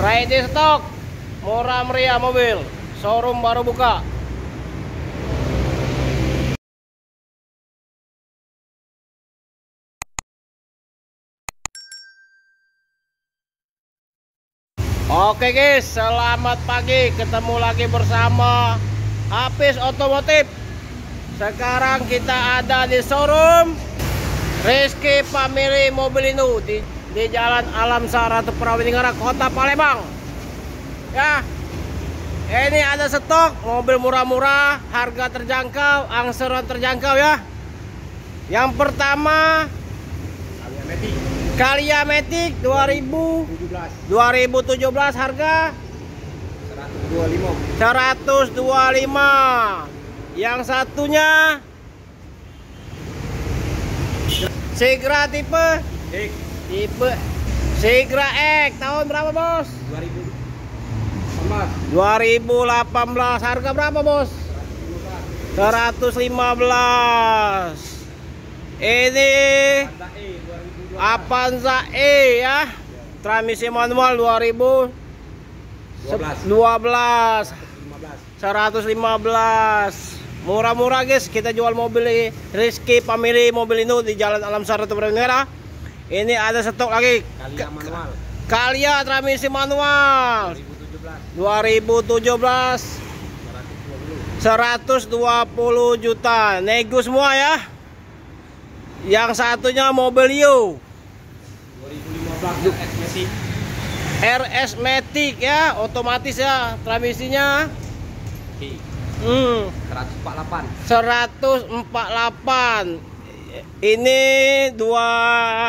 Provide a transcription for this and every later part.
Ready stok, murah meriah mobil, showroom baru buka. Oke guys, selamat pagi, ketemu lagi bersama Hafiz Otomotif. Sekarang kita ada di showroom Rizky Family Mobilindo di Jalan Alam Sar Prawinegara, Kota Palembang. Ya, ini ada stok mobil murah-murah, harga terjangkau, angsuran terjangkau ya. Yang pertama Calya Matic 2017 harga 125. Yang satunya Segra tipe Segra X tahun berapa bos? 2018. Harga berapa bos? 115. Ini Avanza E ya, transmisi manual 2012, 115. Murah-murah guys, kita jual mobil Rizky Family Mobilindo di Jalan Alam Sar Prawinegara. Ini ada stok lagi Calya transmisi manual 2017 120 juta, nego semua ya. Yang satunya Mobilio 2015 RS Matic ya, otomatis ya, transmisinya 148. Ini dua,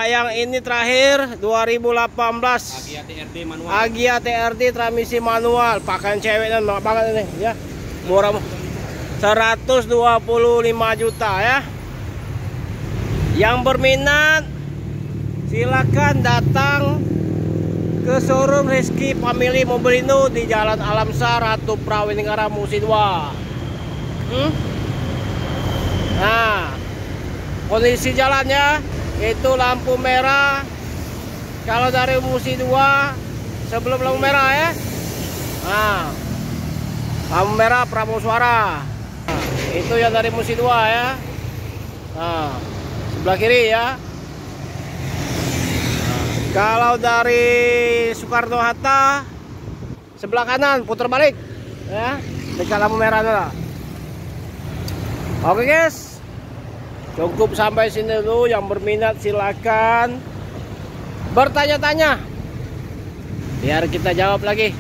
yang ini terakhir 2018 Agya TRD transmisi manual, pakaian cewek dan banget ini ya, murah 125 juta ya. Yang berminat silakan datang ke showroom Rizky Family Mobilindo di Jalan Alam Sar Prawinegara Musi 2. Nah, kondisi jalannya itu lampu merah. Kalau dari Musi 2 sebelum lampu merah ya. Nah, lampu merah Pramugara. Nah, itu yang dari Musi 2 ya. Nah, sebelah kiri ya. Kalau dari Soekarno Hatta sebelah kanan, putar balik ya, dekat lampu merah dulu. Oke guys, cukup sampai sini dulu. Yang berminat silakan bertanya-tanya biar kita jawab lagi.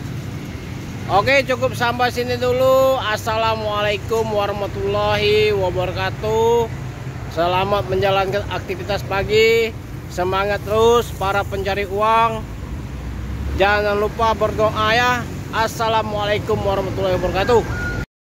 Oke, cukup sampai sini dulu. Assalamualaikum warahmatullahi wabarakatuh. Selamat menjalankan aktivitas pagi. Semangat terus para pencari uang. Jangan lupa berdoa ya. Assalamualaikum warahmatullahi wabarakatuh.